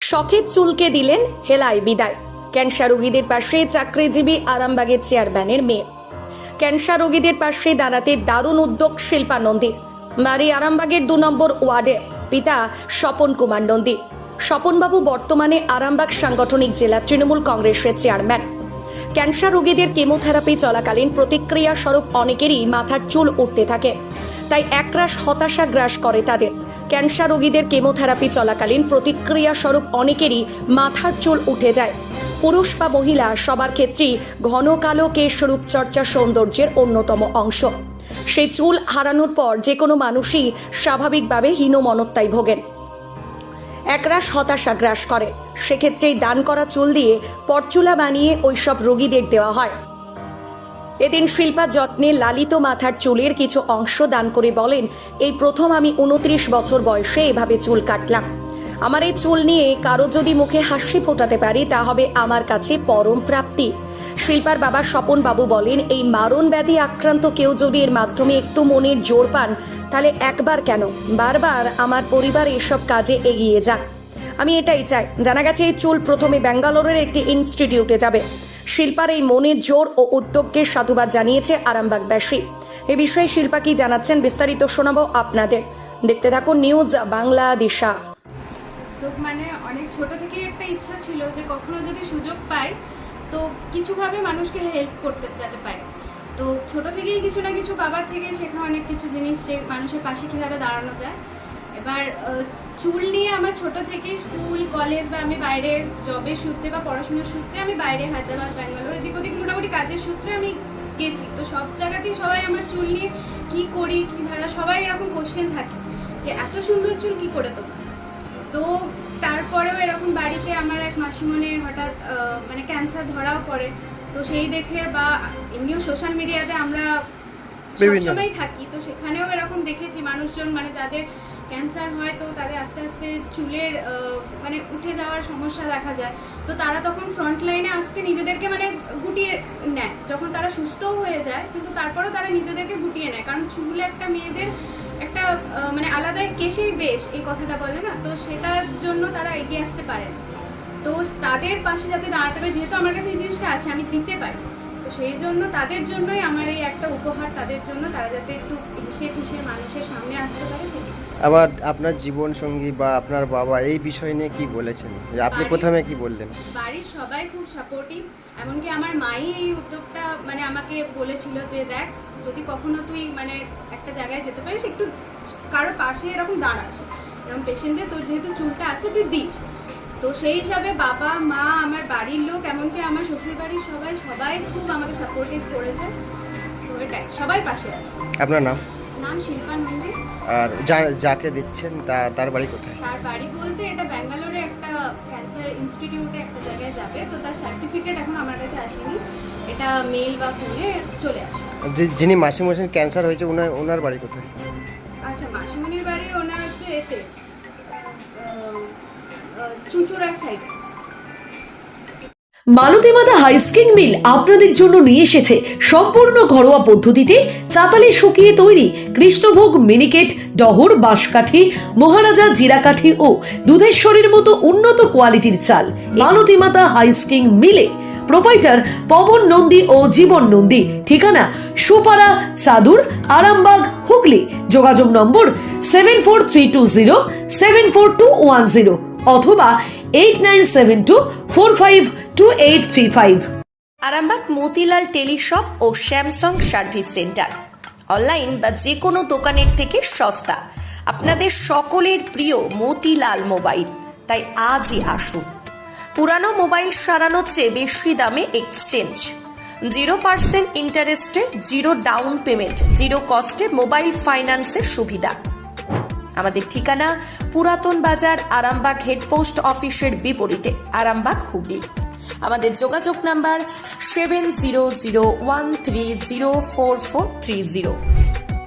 শখের চুলকে দিলেন হেলায় বিদায়। ক্যান্সার রোগীদের পাশে চাকরিজীবী আরামবাগের চেয়ারম্যানের মেয়ে। ক্যান্সার রোগীদের পাশে দাঁড়াতে দারুণ উদ্যোগ শিল্পা নন্দীর। বাড়ি আরামবাগের 2 নম্বর ওয়ার্ডে। পিতা স্বপন কুমার নন্দী। স্বপনবাবু বর্তমানে আরামবাগ সাংগঠনিক জেলা তৃণমূল কংগ্রেসের চেয়ারম্যান। ক্যান্সার রোগীদের কেমোথেরাপি চলাকালীন প্রতিক্রিয়া স্বরূপ অনেকেরই মাথার চুল উঠতে থাকে, তাই একরাশ হতাশা গ্রাস করে তাদের। ক্যান্সার রোগীদের কেমোথেরাপি চলাকালীন প্রতিক্রিয়া স্বরূপ অনেকেরই মাথার চুল উঠে যায়। পুরুষ বা মহিলা সবার ক্ষেত্রেই ঘন কালো কেশ রূপচর্চা সৌন্দর্যের অন্যতম অংশ। সেই চুল হারানোর পর যে কোনো মানুষই স্বাভাবিকভাবে হীনমনতায় ভোগেন, একরাশ হতাশা গ্রাস করে। সেক্ষেত্রেই দান করা চুল দিয়ে পরচুলা বানিয়ে ওইসব রোগীদের দেওয়া হয়। এদিন শিল্পা যত্নে লালিত মাথার চুলের কিছু অংশ দান করে বলেন, এই প্রথম আমি 29 বছর বয়সে এভাবে চুল কাটলাম। আমার এই চুল নিয়ে কারো যদি মুখে হাসি ফোটাতে পারি তা হবে আমার কাছে পরম প্রাপ্তি। শিল্পার বাবা স্বপন বাবু বলেন, এই মারণ ব্যাধি আক্রান্ত কেউ যদি এর মাধ্যমে একটু মনের জোর পান, তাহলে একবার কেন বারবার আমার পরিবার এসব কাজে এগিয়ে যাক। আমি এটাই চাই। জানা গেছে এই চুল প্রথমে ব্যাঙ্গালোরের একটি ইনস্টিটিউটে যাবে। শিল্পার এই মনের জোর ও উদ্যোগকে সাধুবাদ জানিয়েছে আরামবাগবাসী। এ বিষয়ে শিল্পা কি জানাচ্ছেন বিস্তারিত শোনাবো আপনাদের। দেখতে থাকুন নিউজ বাংলাদেশা। তো মানে অনেক ছোট থেকেই একটা ইচ্ছা ছিল যে কখনো যদি সুযোগ পাই তো কিছুভাবে মানুষকে হেল্প করতে যেতে পারে। তো ছোট থেকেই কিছু না কিছু বাবার থেকে শেখা অনেক কিছু জিনিস, যে মানুষের পাশে কীভাবে দাঁড়ানো যায়। এবার চুল নিয়ে আমার ছোট থেকেই স্কুল কলেজ বা আমি বাইরে জবের সূত্রে বা পড়াশোনার সূত্রে আমি বাইরে হায়দ্রাবাদ ব্যাঙ্গালোর এদিক ওদিক মোটামুটি কাজের সূত্রে আমি গেছি। তো সব জায়গাতেই সবাই আমার চুল নিয়ে কী করি কী ধারা সবাই এরকম কোশ্চেন থাকে যে এত সুন্দর চুল কী করে তোমার। তো তারপরেও এরকম বাড়িতে আমার এক মাসিমনে হঠাৎ মানে ক্যান্সার ধরাও পড়ে। তো সেই দেখে বা এমনিও সোশ্যাল মিডিয়াতে আমরা সবসময় থাকি, তো সেখানেও এরকম দেখেছি মানুষজন মানে যাদের ক্যান্সার হয় তো তাদের আস্তে আস্তে চুলের মানে উঠে যাওয়ার সমস্যা দেখা যায়। তো তারা তখন ফ্রন্ট লাইনে আসতে নিজেদেরকে মানে গুটিয়ে নেয়, যখন তারা সুস্থও হয়ে যায় কিন্তু তারপরেও তারা নিজেদেরকে গুটিয়ে নেয়, কারণ চুল একটা মেয়েদের একটা মানে আলাদা কেশের বেশ এই কথাটা বলে না, তো সেটার জন্য তারা এগিয়ে আসতে পারে। তো তাদের পাশে যাতে দাঁড়াতে পারে, যেহেতু আমার কাছে এই জিনিসটা আছে আমি দিতে পারি, তো সেই জন্য তাদের জন্যই আমার এই একটা উপহার, তাদের জন্য তারা যাতে একটু হেসে খুশি মানুষের সামনে আসতে পারে। আবার আপনার জীবন সঙ্গী বা আপনার বাবা এই বিষয় নিয়ে কি বলেছেন? আপনি প্রথমে কি বললেন? বাড়ির সবাই খুব সাপোর্টিভ, এমনকি আমার মাই এই উদ্যোগটা মানে আমাকে বলেছিল যে দেখ যদি কখনো তুই মানে একটা জায়গায় যেতে পারিস একটু কারোর পাশে এরকম দাঁড়াস, এরকম পেশেন্টদের তোর যেহেতু চুলটা আছে তুই দিস। তো সেই হিসাবে বাবা মা আমার বাড়ির লোক এমনকি আমার শ্বশুর বাড়ির সবাই খুব আমাকে সাপোর্টিভ করেছে। তো এটাই, সবাই পাশে আছে। আপনার নাম? নাম শিল্পা নন্দী। আর যাকে দিচ্ছেন তার বাড়ি কোথায়? তার বাড়ি বলতে এটা ব্যাঙ্গালোরে একটা ক্যান্সার ইনস্টিটিউটে একটা জায়গায় যাবে, তো তার সার্টিফিকেট এখন আমার কাছে আসেনি, এটা মেল বা ফোনে চলে আসবে। যিনি মাসিমণির ক্যান্সার হয়েছে ওনার বাড়ি কোথায়? আচ্ছা, মাসিমণির বাড়ি ওনার হচ্ছে এতে চুঁচুড়ার সাইডে। মালতী মাতা হাইস্কিং মিল আপনাদের জন্য নিয়ে এসেছে সম্পূর্ণ ঘরোয়া পদ্ধতিতে চাতালে শুকিয়ে তৈরি কৃষ্ণভোগ মিনিকেট, ডহর, বাঁশকাঠি, মহারাজা জিরাকাঠি ও দুধেশ্বরীর মতো উন্নত কোয়ালিটির চাল। মালতী মাতা হাইস্কিং মিলে প্রোপাইটার পবন নন্দী ও জীবন নন্দী। ঠিকানা সুপারা চাদুর, আরামবাগ, হুগলি। যোগাযোগ নম্বর 7432074210 অথবা 8972452835। আরামবাগ মতিলাল টেলিশপ ও স্যামসাং সার্ভিস সেন্টার, অনলাইন বা যে কোনো দোকানের থেকে সস্তা। আপনাদের সকলের প্রিয় মতিলাল মোবাইল, তাই আজই আসুন। পুরানো মোবাইল সারানোর চেয়ে বেশি দামে এক্সচেঞ্জ, 0% ইন্টারেস্টে, 0 ডাউন পেমেন্ট, 0 কস্টে মোবাইল ফাইন্যান্সের সুবিধা। আমাদের ঠিকানা পুরাতন বাজার, আরামবাগ হেডপোস্ট অফিসের বিপরীতে, আরামবাগ, হুগলি। আমাদের যোগাযোগ নাম্বার 7001304430।